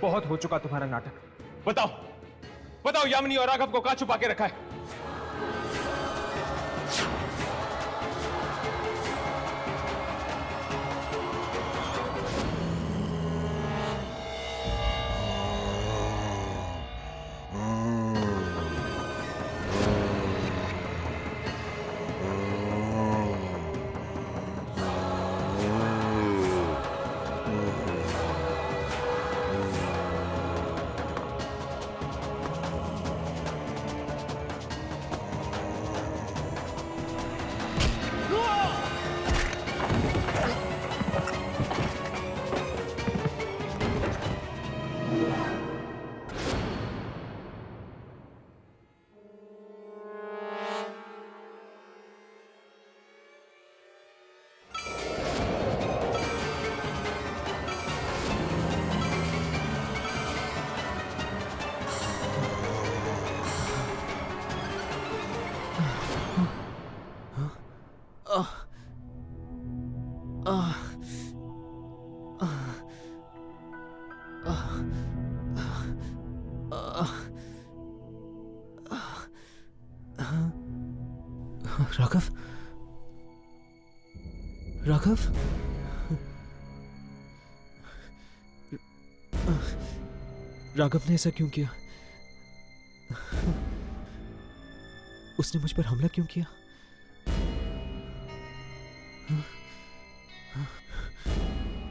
बहुत हो चुका तुम्हारा नाटक। बताओ बताओ, यामिनी और राघव को कहां छुपा के रखा है? राघव, राघव, राघव ने ऐसा क्यों किया? उसने मुझ पर हमला क्यों किया?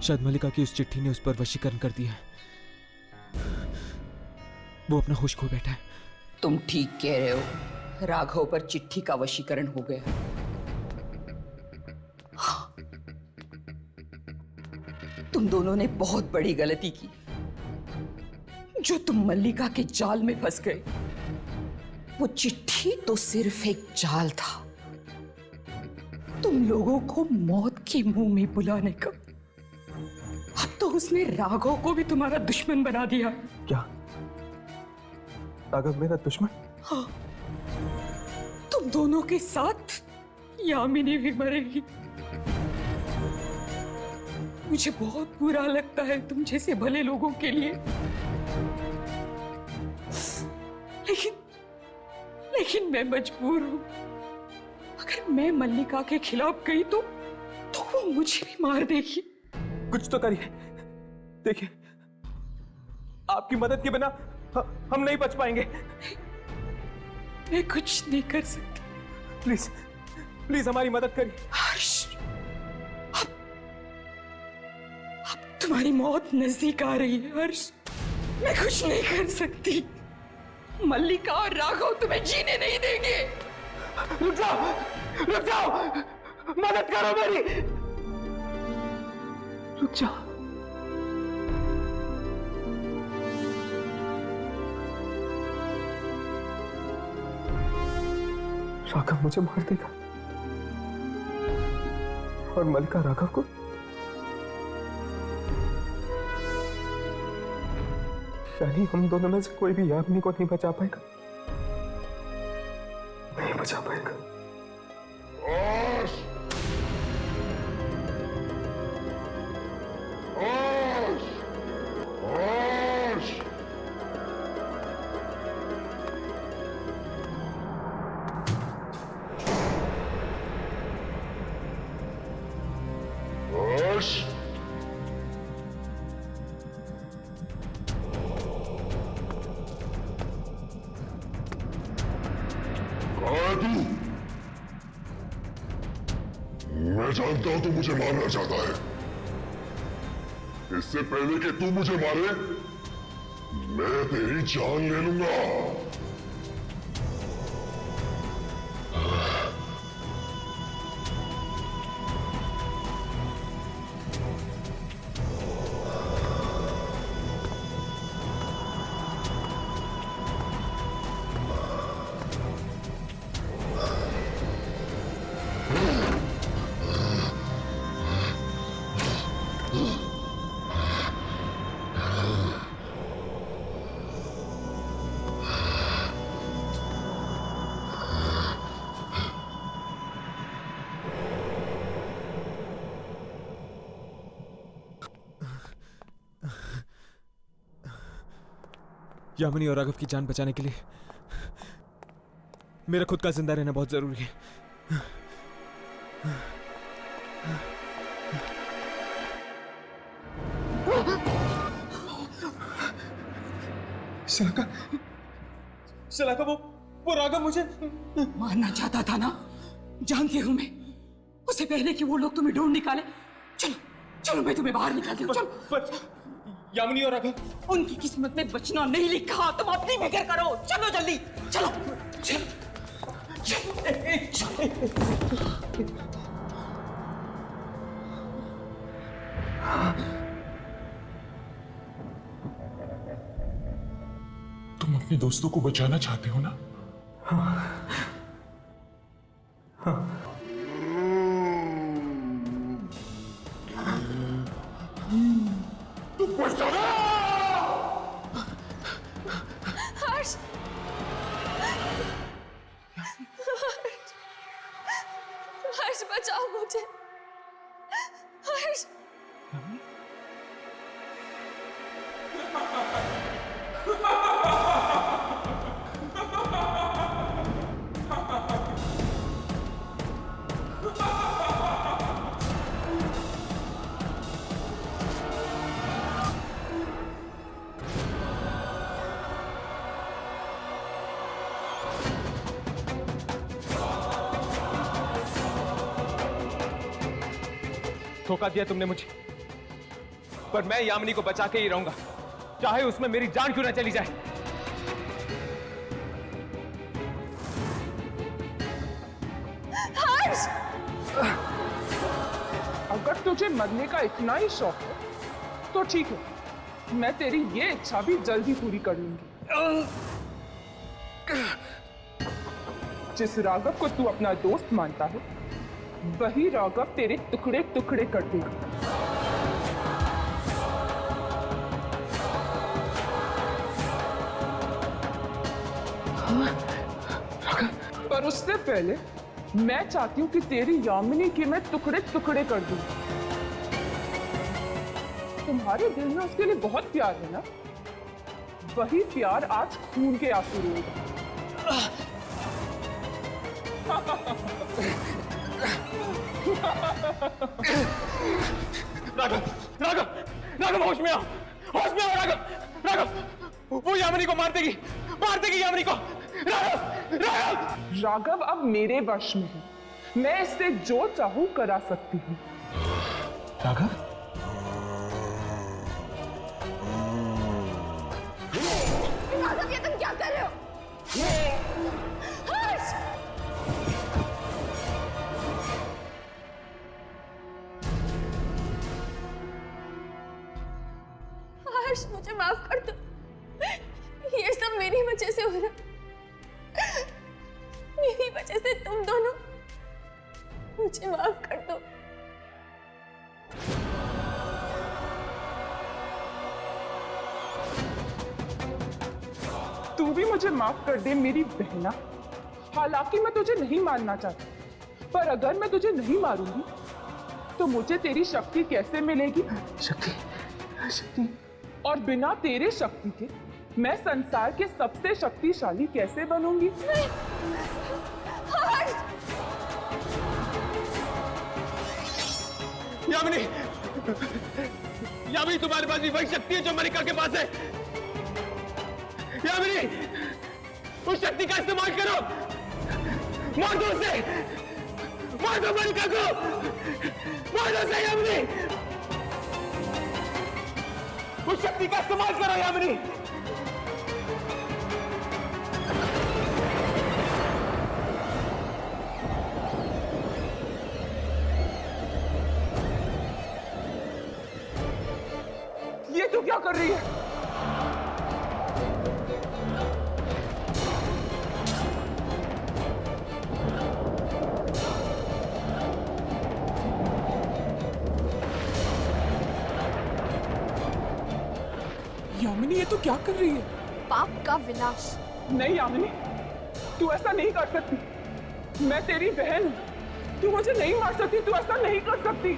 शायद मल्लिका की उस चिट्ठी ने उस पर वशीकरण कर दिया है। वो अपना होश खो बैठा है। तुम ठीक कह रहे हो, राघव पर चिट्ठी का वशीकरण हो गया। हाँ, तुम दोनों ने बहुत बड़ी गलती की जो तुम मल्लिका के जाल में फंस गए। वो चिट्ठी तो सिर्फ एक जाल था, तुम लोगों को मौत के मुंह में बुलाने का। अब तो उसने राघव को भी तुम्हारा दुश्मन बना दिया। क्या राघव मेरा दुश्मन? हाँ, तुम दोनों के साथ यामिनी भी मरेगी। मुझे बहुत बुरा लगता है तुम जैसे भले लोगों के लिए, लेकिन मैं मजबूर हूं। अगर मैं मल्लिका के खिलाफ गई तो वो मुझे भी मार देगी। कुछ तो करिए। देखिए, आपकी मदद के बिना हम नहीं बच पाएंगे। मैं कुछ नहीं कर सकती। प्लीज प्लीज हमारी मदद करिए। हर्ष, अब तुम्हारी मौत नजदीक आ रही है हर्ष। मैं कुछ नहीं कर सकती। मल्लिका और राघव तुम्हें जीने नहीं देंगे। रुक जाओ, रुक जाओ, मदद करो मेरी। रुक जाओ। राघव मुझे मार देगा और मल्लिका राघव को। यानी हम दोनों में से कोई भी यामिनी को नहीं बचा पाएगा, नहीं बचा पाएगा। मैं जानता हूं तू मुझे मारना चाहता है। इससे पहले कि तू मुझे मारे, मैं तेरी जान ले लूंगा। यामिनी और राघव की जान बचाने के लिए मेरा खुद का जिंदा रहना बहुत जरूरी है। शलाका वो राघव मुझे मारना चाहता था ना, जानती हूं मैं। उसे पहले कि वो लोग तुम्हें ढूंढ निकाले। चलो चलो, मैं तुम्हें बाहर निकालती हूँ। चलो। पर यामिनी और राघव उनकी किस्मत में बचना नहीं लिखा, तुम अपनी फिक्र करो। चलो जल्दी, चलो चलो। तुम अपने दोस्तों को बचाना चाहते हो ना? हर्ष, हर्ष बचाओ मुझे। हर्ष, धोखा दिया तुमने मुझे, पर मैं यामिनी को बचा के ही रहूंगा, चाहे उसमें मेरी जान क्यों ना चली जाए। हर्ष, अगर तुझे मरने का इतना ही शौक है तो ठीक है, मैं तेरी ये इच्छा भी जल्दी पूरी कर लूंगी। जिस राघव को तू अपना दोस्त मानता है, वही राघव तेरे टुकड़े टुकड़े कर देगा। पर उससे पहले मैं चाहती हूं कि तेरी यामिनी के मैं टुकड़े टुकड़े कर दूं। तुम्हारे दिल में उसके लिए बहुत प्यार है ना? वही प्यार आज खून के आंसू रोएगा। राघव, राघव, राघव होश में आओ, होश में आओ राघव, राघव, वो यामिनी को मार देगी, मार देगी यामिनी को। राघव, राघव, राघव अब मेरे वश में है, मैं इससे जो चाहूं करा सकती हूँ। राघव, राघव, ये तुम क्या कर रहे हो? हर्ष, हर्ष, मुझे माफ कर दो। ये सब मेरी वजह से हो रहा, मेरी वजह से तुम दोनों, मुझे माफ कर दो। तू भी मुझे माफ कर दे मेरी बहना। हालांकि मैं तुझे नहीं मारना चाहती, पर अगर मैं तुझे नहीं मारूंगी तो मुझे तेरी शक्ति कैसे मिलेगी? शक्ति, शक्ति। और बिना तेरे शक्ति के मैं संसार के सबसे शक्तिशाली कैसे बनूंगी? यामिनी, यामिनी तुम्हारे पास भी वही शक्ति है जो मलिका के पास है। यामिनी, उस शक्ति का इस्तेमाल करो, मार दो उसे, मार दो मलिका को, मार दो उसे यामिनी, उस शक्ति का इस्तेमाल करो यामिनी। ये तू क्या कर रही है? यामिनी, ये तू क्या कर रही है? पाप का विनाश। नहीं यामिनी, तू ऐसा नहीं कर सकती। मैं तेरी बहन हूं, तू मुझे नहीं मार सकती, तू ऐसा नहीं कर सकती।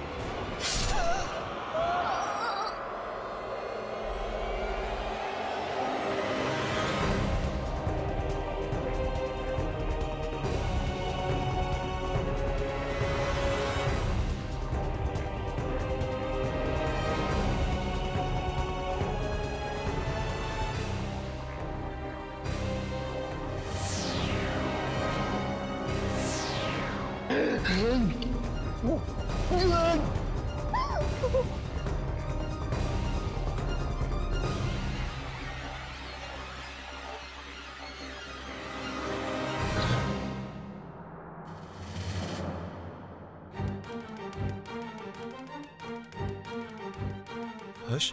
हर्ष,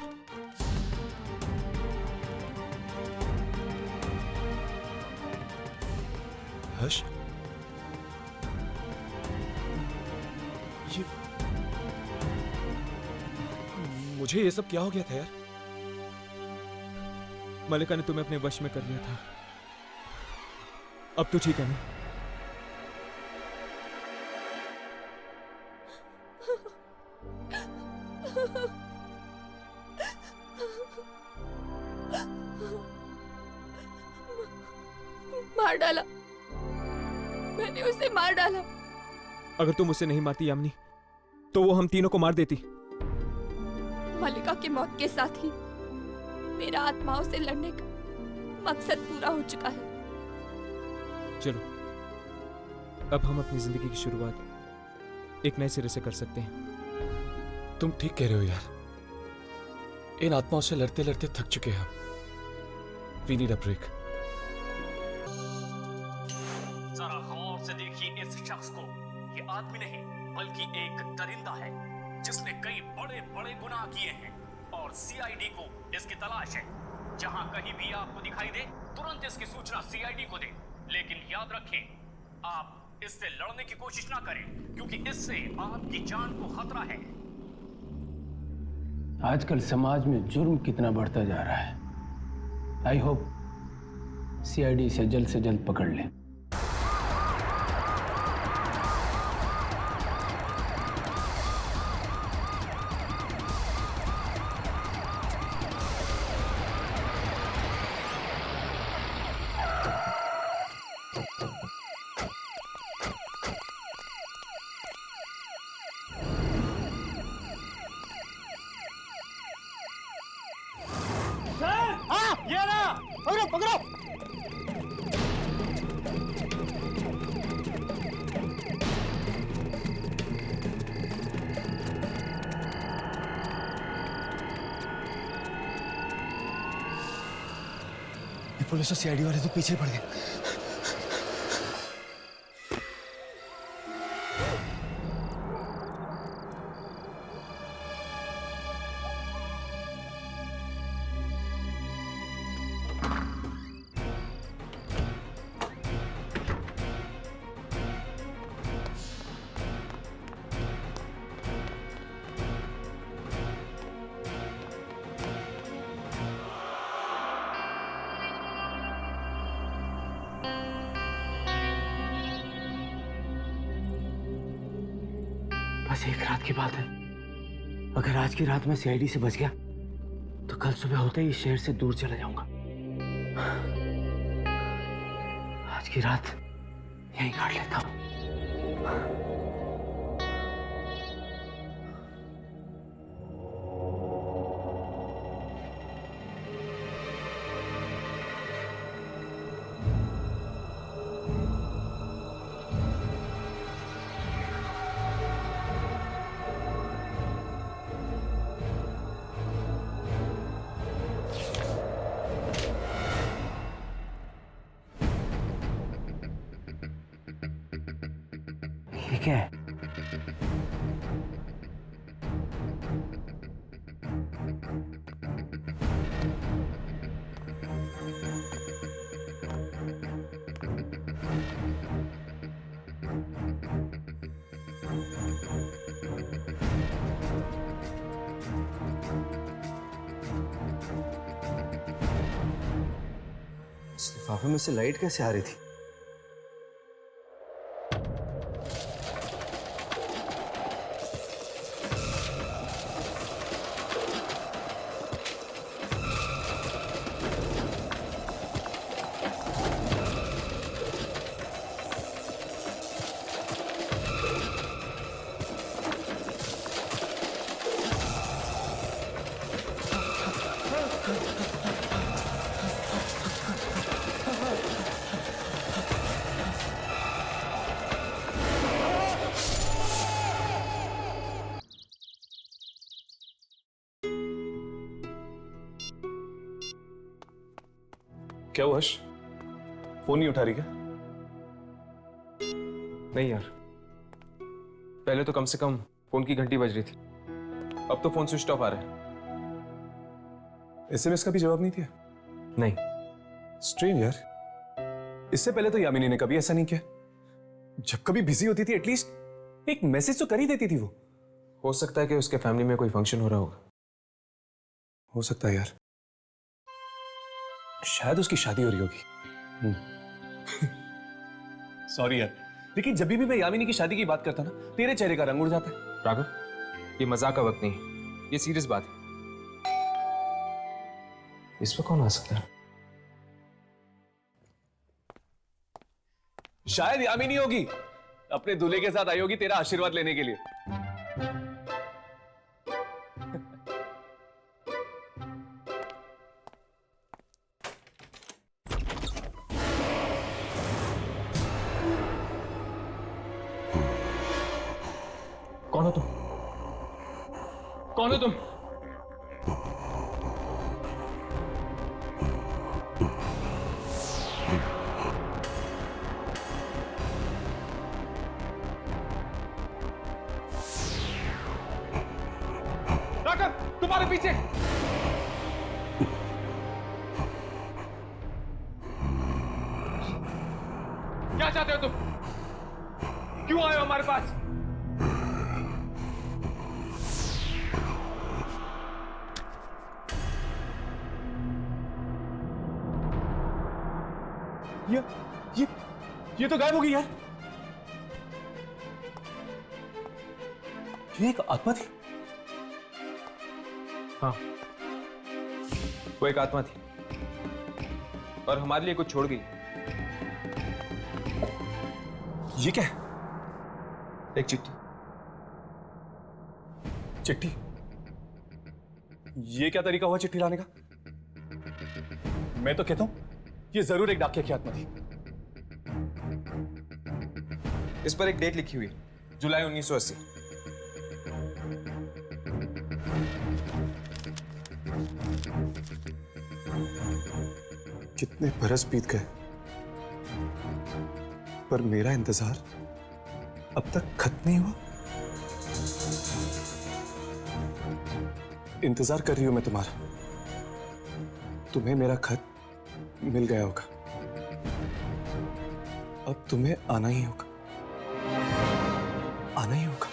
हर्ष, ये मुझे ये सब क्या हो गया था यार? मलिका ने तुम्हें अपने वश में कर लिया था। अब तो ठीक है ना? मार डाला, मैंने उसे मार डाला। अगर तुम उसे नहीं मारती यामिनी, तो वो हम तीनों को मार देती। मलिका की मौत के साथ ही मेरा आत्माओं से लड़ने का मकसद पूरा हो चुका है। चलो, अब हम अपनी जिंदगी की शुरुआत एक नए सिरे से कर सकते हैं। तुम ठीक कह रहे हो यार। इन आत्माओं से लड़ते लड़ते थक चुके हैं हम। We need a break. जरा गौर से देखिए इस शख्स को। ये आदमी नहीं बल्कि एक दरिंदा है जिसने कई बड़े बड़े गुनाह किए हैं और सीआईडी को इसकी तलाश है। जहां कहीं भी आपको दिखाई दे तुरंत इसकी सूचना सीआईडी को दे। लेकिन याद रखें, आप इससे लड़ने की कोशिश ना करें क्योंकि इससे आपकी जान को खतरा है। आजकल समाज में जुर्म कितना बढ़ता जा रहा है। आई होप सीआईडी इसे जल्द से जल्द पकड़ ले। ये ना, पकड़ो पकड़ो। पुलिस और सीआईडी वाले तो पीछे पड़ गए। बस एक रात की बात है। अगर आज की रात में सीआईडी से बच गया तो कल सुबह होते ही इस शहर से दूर चला जाऊंगा। आज की रात यहीं काट लेता हूं। ठीक है, इस लिफाफे में से लाइट कैसे आ रही थी? क्या हुआ हर्ष? फोन नहीं उठा रही क्या? नहीं यार, पहले तो कम से कम फोन की घंटी बज रही थी, अब तो फोन स्विच ऑफ आ रहा है। एसएमएस का भी जवाब नहीं दिया? नहीं। स्ट्रेंज यार, इससे पहले तो यामिनी ने कभी ऐसा नहीं किया। जब कभी बिजी होती थी एटलीस्ट एक मैसेज तो कर ही देती थी वो। हो सकता है कि उसके फैमिली में कोई फंक्शन हो रहा होगा। हो सकता है यार, शायद उसकी शादी हो रही होगी। सॉरी यार, लेकिन जब भी मैं यामिनी की शादी की बात करता ना, तेरे चेहरे का रंग उड़ जाता है। राघव, ये मजाक का वक्त नहीं है, ये सीरियस बात है। इस पर कौन आ सकता है? शायद यामिनी होगी, अपने दूल्हे के साथ आई होगी तेरा आशीर्वाद लेने के लिए। कौन हो तुम? कौन हो तुम? राघव, तुम्हारे पीछे! क्या चाहते हो तुम? क्यों आए हो हमारे पास? ये तो गायब हो गई यार। ये एक आत्मा थी। हाँ, वो एक आत्मा थी और हमारे लिए कुछ छोड़ गई। ये क्या है? एक चिट्ठी। चिट्ठी? ये क्या तरीका हुआ चिट्ठी लाने का? मैं तो कहता हूं ये जरूर एक डाकिया की आत्मा थी। इस पर एक डेट लिखी हुई, जुलाई 1980। कितने बरस बीत गए, पर मेरा इंतजार अब तक खत्म नहीं हुआ। इंतजार कर रही हूं मैं तुम्हारा। तुम्हें मेरा खत मिल गया होगा, अब तुम्हें आना ही होगा, आना ही होगा।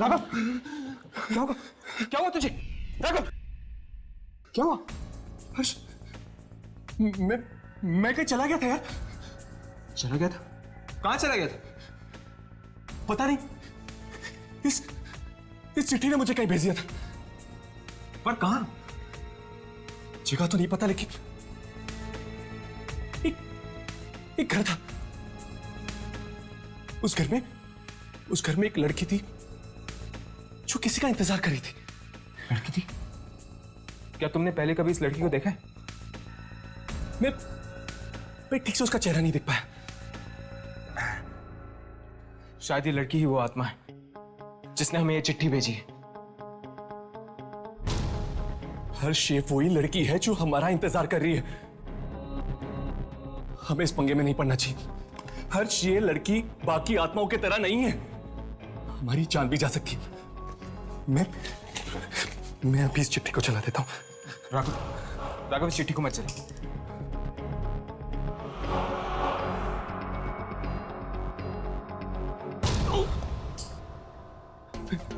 राघव, क्या हुआ? क्या हुआ तुझे? राघव, क्या हुआ? हर्ष, मैं कहीं चला गया था यार। चला गया था? कहां चला गया था? पता नहीं, इस चिट्ठी ने मुझे कहीं भेज दिया था, पर कहां? जगह तो नहीं पता, लेकिन एक घर था। उस घर में एक लड़की थी जो किसी का इंतजार कर रही थी। लड़की थी? क्या तुमने पहले कभी इस लड़की को देखा है? मैं ठीक से उसका चेहरा नहीं देख पाया। शायद ये लड़की ही वो आत्मा है जिसने हमें ये चिट्ठी भेजी है। हर्ष, ये वही लड़की है जो हमारा इंतजार कर रही है। हमें इस पंगे में नहीं पड़ना चाहिए। हर्ष, ये लड़की बाकी आत्माओं की तरह नहीं है, हमारी जान भी जा सकती है। मैं अभी इस चिट्ठी को चला देता हूं। राघव, इस चिट्ठी को मत चला।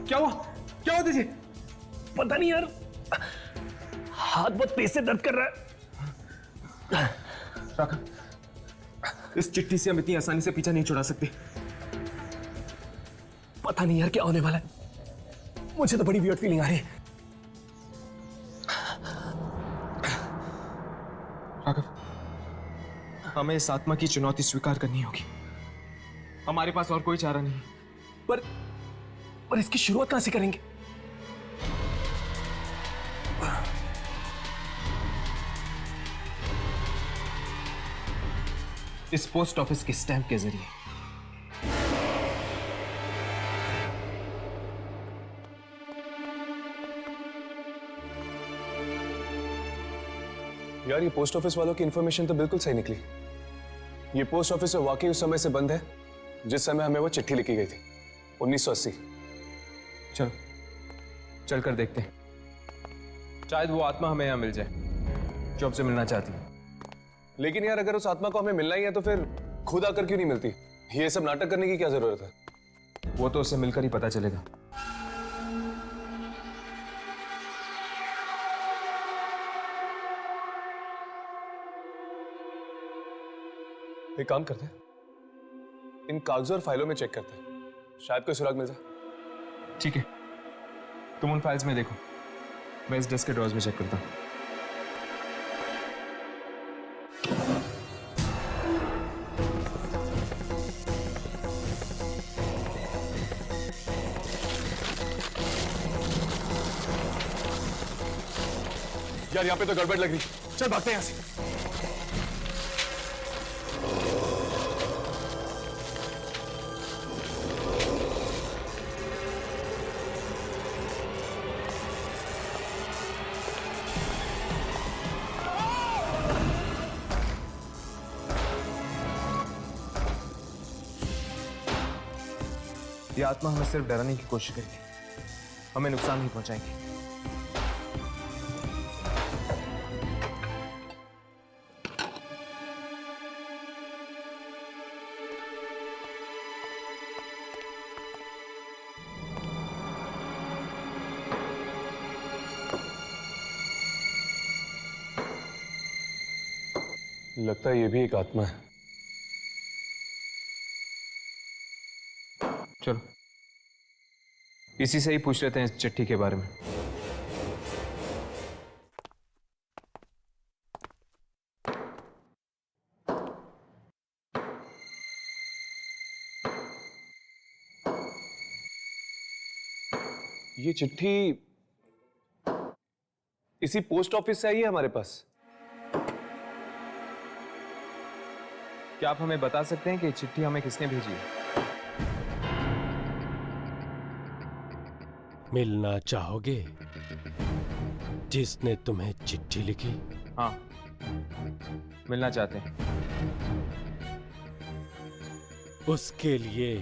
क्या हुआ? क्या हुआ तुझे? पता नहीं यार, हाथ बहुत तेज से दर्द कर रहा है। राघव, इस चिट्ठी से हम इतनी आसानी से पीछा नहीं छुड़ा सकते। पता नहीं यार क्या होने वाला है, मुझे तो बड़ी वियर्ड फीलिंग आ रही है। राघव, हमें इस आत्मा की चुनौती स्वीकार करनी होगी। हमारे पास और कोई चारा नहीं। पर इसकी शुरुआत कहां से करेंगे? इस पोस्ट ऑफिस के स्टैंप के जरिए। यार, ये पोस्ट ऑफिस वालों की इंफॉर्मेशन तो बिल्कुल सही निकली। ये पोस्ट ऑफिस वाकई उस समय से बंद है जिस समय हमें वो चिट्ठी लिखी गई थी, 1980। चलो चल कर देखते हैं, शायद वो आत्मा हमें यहां मिल जाए जो हमसे मिलना चाहती है। लेकिन यार, अगर उस आत्मा को हमें मिलना ही है तो फिर खुद आकर क्यों नहीं मिलती? ये सब नाटक करने की क्या जरूरत है? वो तो उससे मिलकर ही पता चलेगा। एक काम करते हैं, इन कागजों और फाइलों में चेक करते हैं, शायद कोई सुराग मिल जाए। ठीक है, तुम उन फाइल्स में देखो, मैं इस डेस्क के ड्रॉर्स में चेक करता हूं। यार, यहाँ पे तो गड़बड़ लग रही, चल भागते हैं यहाँ से। ये आत्मा हमें सिर्फ डराने की कोशिश करेगी, हमें नुकसान नहीं पहुंचाएगी। लगता है ये भी एक आत्मा है। चलो इसी से ही पूछ लेते हैं इस चिट्ठी के बारे में। ये चिट्ठी इसी पोस्ट ऑफिस से आई है हमारे पास। क्या आप हमें बता सकते हैं कि चिट्ठी हमें किसने भेजी है? मिलना चाहोगे जिसने तुम्हें चिट्ठी लिखी? हाँ, मिलना चाहते हैं। उसके लिए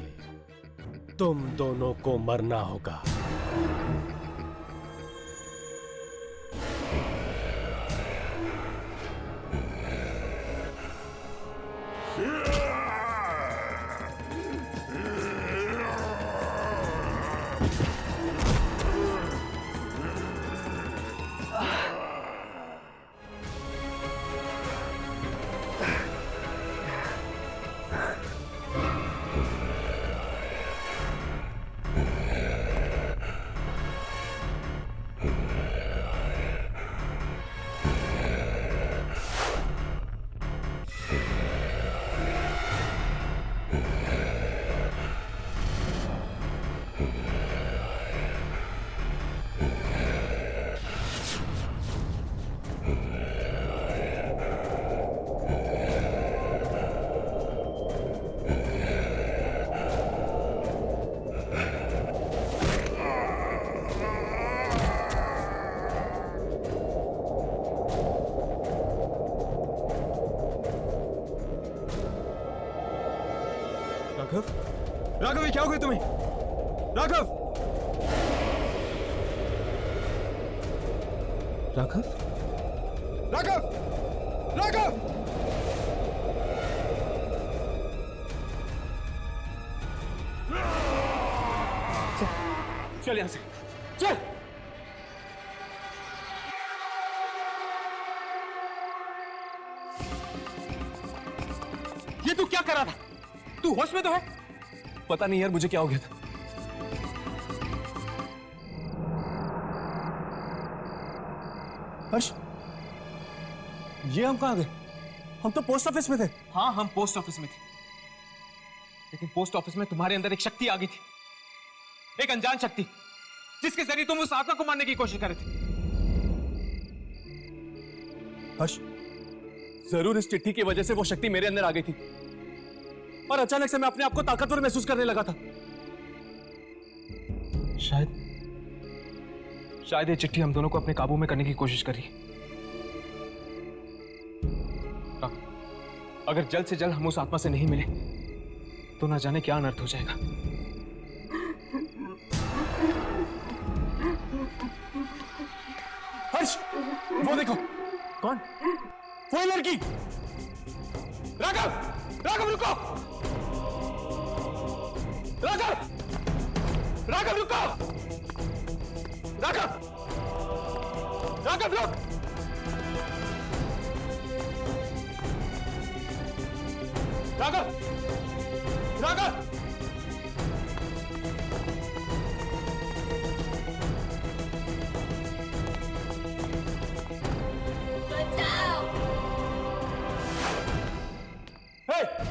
तुम दोनों को मरना होगा। राघव, राघव ये क्या हो गया तुम्हें? राघव, राघव, राघव, राघव! चल यहां से, चल। ये तू क्या कर रहा था? तू होश में तो है? पता नहीं यार मुझे क्या हो गया था। हर्ष, ये हम कहां गए? हम तो पोस्ट ऑफिस में थे। हाँ, हम पोस्ट ऑफिस में थे, लेकिन पोस्ट ऑफिस में तुम्हारे अंदर एक शक्ति आ गई थी, एक अनजान शक्ति, जिसके जरिए तुम उस आत्मा को मारने की कोशिश कर रहे थे। हर्ष, जरूर इस चिट्ठी की वजह से वो शक्ति मेरे अंदर आ गई थी और अचानक से मैं अपने आप को ताकतवर महसूस करने लगा था। शायद ये चिट्ठी हम दोनों को अपने काबू में करने की कोशिश कर रही है। अगर जल्द से जल्द हम उस आत्मा से नहीं मिले तो ना जाने क्या अनर्थ हो जाएगा। हर्ष, वो देखो। कौन? वो लड़की। राघव, राघव रुको! राघव, राघव रुको! राघव, राघव रुक! राघव, राघव!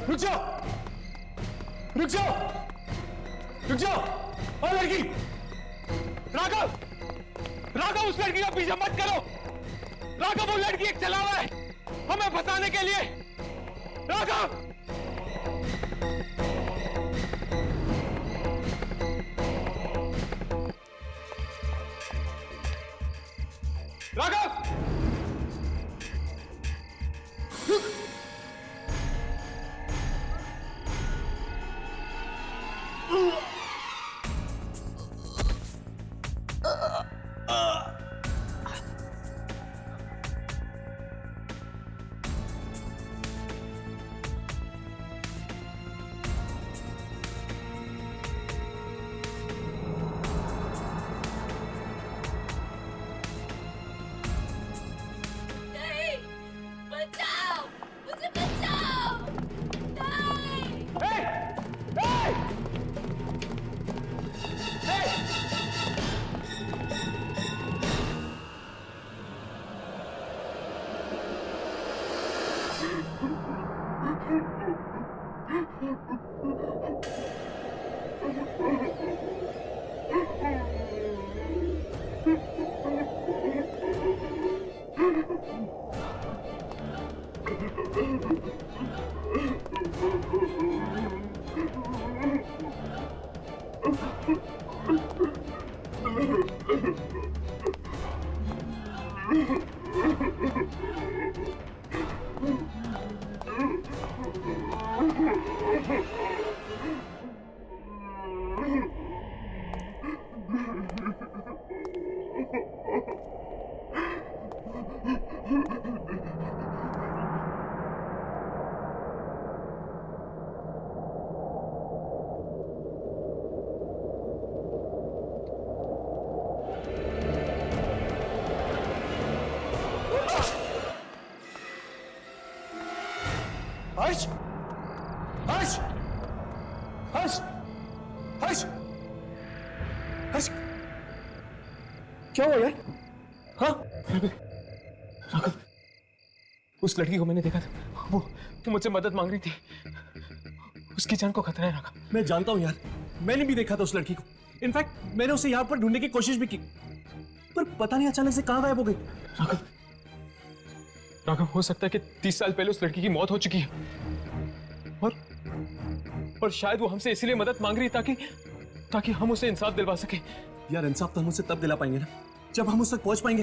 रुक जाओ, रुक जाओ, रुक जाओ! और लड़की! राघव, राघव उस लड़की का पीछा मत करो! राघव वो लड़की एक चलावा है हमें फंसाने के लिए! राघव! राघव! हर्ष, हर्ष, हर्ष, हर्ष, हर्ष, क्या हुआ यार? हाँ? राघव, उस लड़की को मैंने देखा था, वो मुझसे मदद मांग रही थी। उसकी जान को खतरा है राघव। मैं जानता हूं यार, मैंने भी देखा था उस लड़की को। इनफैक्ट मैंने उसे यहां पर ढूंढने की कोशिश भी की, पर पता नहीं अचानक से कहां गायब हो गई। राघव, राघव हो सकता है कि 30 साल पहले उस लड़की की मौत हो चुकी है और शायद वो हमसे इसीलिए मदद मांग रही है ताकि हम उसे इंसाफ दिलवा सके। यार इंसाफ तो हम उसे तब दिला पाएंगे ना जब हम उस तक पहुंच पाएंगे।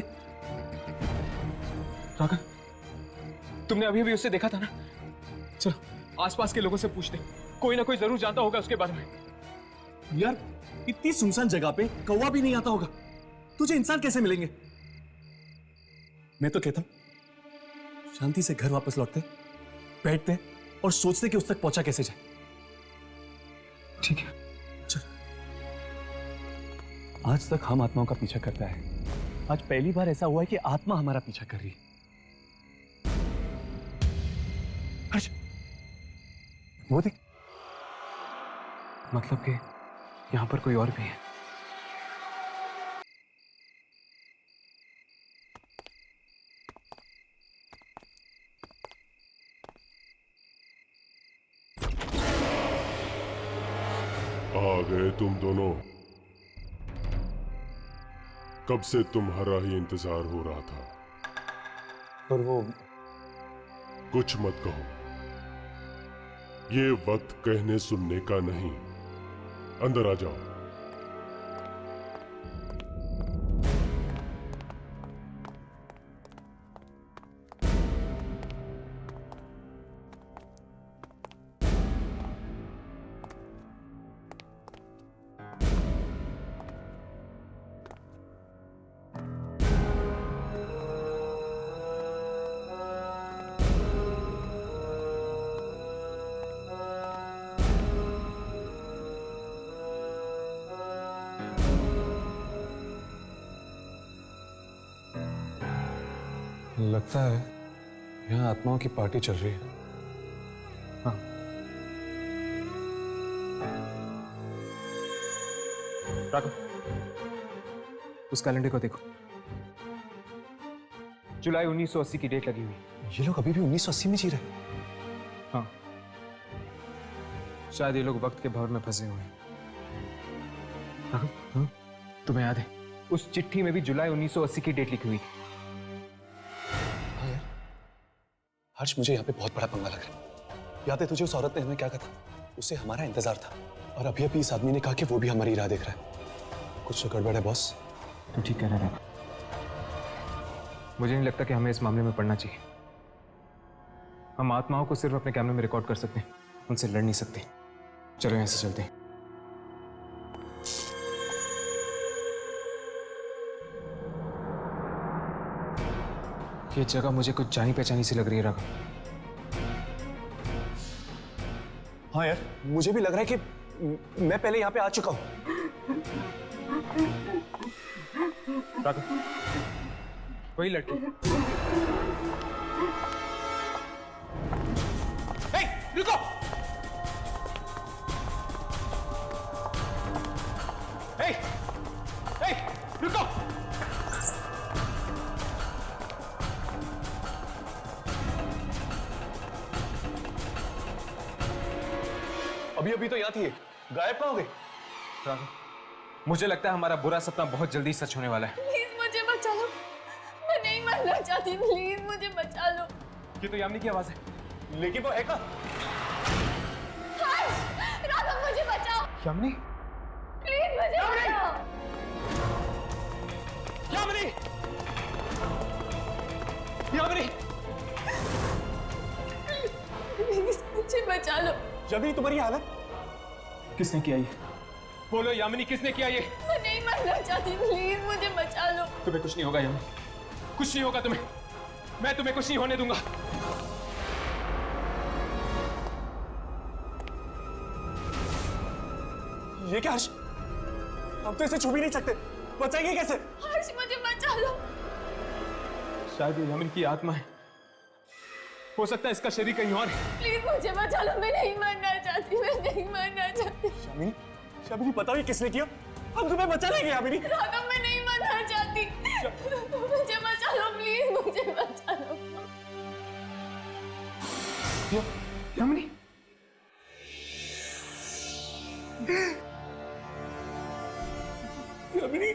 राघव, तुमने अभी अभी उसे देखा था ना? चलो आसपास के लोगों से पूछते, कोई ना कोई जरूर जानता होगा उसके बारे में। यार इतनी सुनसान जगह पे कौवा भी नहीं आता होगा, तुझे इंसान कैसे मिलेंगे? मैं तो कहता हूं शांति से घर वापस लौटते, बैठते और सोचते कि उस तक पहुंचा कैसे जाए। ठीक है चल। आज तक हम आत्माओं का पीछा करता है, आज पहली बार ऐसा हुआ है कि आत्मा हमारा पीछा कर रही है। हर्ष, वो देख, मतलब कि यहां पर कोई और भी है। आ गए तुम दोनों। कब से तुम्हारा ही इंतजार हो रहा था। और वो कुछ मत कहो, ये वक्त कहने सुनने का नहीं। अंदर आ जाओ। लगता है यहाँ आत्माओं की पार्टी चल रही है। हाँ। राघव, उस कैलेंडर को देखो, जुलाई 1980 की डेट लगी हुई। ये लोग अभी भी 1980 में जी रहे। हाँ, शायद ये लोग वक्त के भंवर में फंसे हुए हैं। राघव, तुम्हें याद है उस चिट्ठी में भी जुलाई 1980 की डेट लिखी हुई थी। हर्ष, मुझे यहाँ पे बहुत बड़ा पंगा लग रहा है। याद है तुझे उस औरत ने हमें क्या कहा था? उसे हमारा इंतजार था, और अभी अभी इस आदमी ने कहा कि वो भी हमारी राह देख रहा है। कुछ तो गड़बड़ है बॉस। तुम ठीक कह रहे हो। मुझे नहीं लगता कि हमें इस मामले में पड़ना चाहिए। हम आत्माओं को सिर्फ अपने कैमरे में रिकॉर्ड कर सकते हैं, उनसे लड़ नहीं सकते। चलो यहां से चलते हैं। ये जगह मुझे कुछ जानी पहचानी सी लग रही है राघव। हाँ यार, मुझे भी लग रहा है कि मैं पहले यहाँ पे आ चुका हूँ। राघव, वही लड़की। रुको! रुको! अभी अभी तो यहाँ थी, गायब कहाँ हो गई? राघव, मुझे लगता है हमारा बुरा सपना बहुत जल्दी सच होने वाला है। प्लीज मुझे बचा लो, मैं नहीं मरना चाहती, प्लीज मुझे बचा लो। ये तो यामिनी की आवाज है, लेकिन वो है कहाँ? राघव मुझे बचाओ, यामिनी, प्लीज मुझे बचाओ। यामिनी! यामिनी! प्लीज मुझे बचा लो। यामिनी, तुम्हारी हालत? किसने किया ये? बोलो यामिनी, किसने किया ये? मैं नहीं मरना चाहती, प्लीज मुझे बचा लो। तुम्हें कुछ नहीं होगा यामिनी, कुछ नहीं होगा तुम्हें। मैं तुम्हें कुछ नहीं होने दूंगा। ये क्या हर्ष? हम तो इसे छू भी नहीं सकते, बचाएंगे कैसे? हर्ष मुझे बचा लो। शायद ये यामिनी की आत्मा है, हो सकता है इसका शरीर कहीं और है। प्लीज मुझे बचा लो, मैं नहीं मरना चाहती, मैं नहीं मरना चाहती। यामिनी, यामिनी बताओ ये किसने किया? हम तुम्हें बचा लेंगे यामिनी। राघव मैं नहीं मरना चाहती, मुझे बचा लो, प्लीज मुझे बचा लो। यामिनी, यामिनी,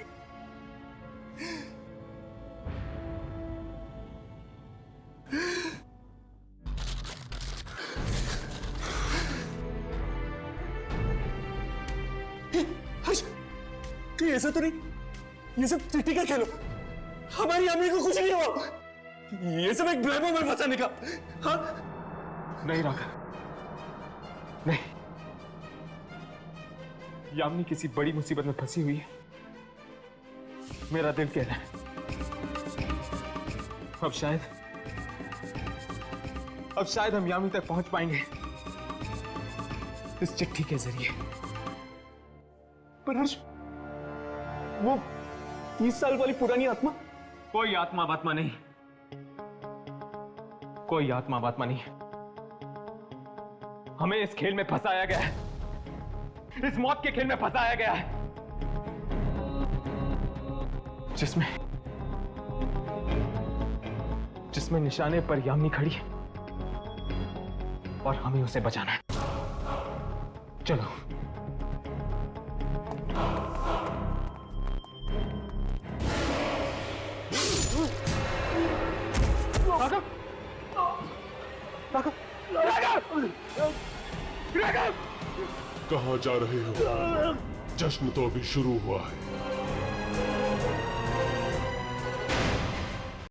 हर्ष, कहीं ऐसा तो नहीं ये सब चिट्ठी का खेलो? हमारी यामिनी को कुछ नहीं हुआ, ये सब एक ब्लैबो में फंसाने का। हाँ? नहीं राघव, नहीं, यामिनी किसी बड़ी मुसीबत में फंसी हुई है। मेरा दिल कह रहा है अब शायद हम यामिनी तक पहुंच पाएंगे इस चिट्ठी के जरिए। पर हर्ष, वो 30 साल वाली पुरानी आत्मा? कोई आत्मा वात्मा नहीं, कोई आत्मा वात्मा नहीं। हमें इस खेल में फंसाया गया है, इस मौत के खेल में फंसाया गया है, जिसमें निशाने पर यामिनी खड़ी है और हमें उसे बचाना है। चलो। कहां जा रहे हो? जश्न तो अभी शुरू हुआ है।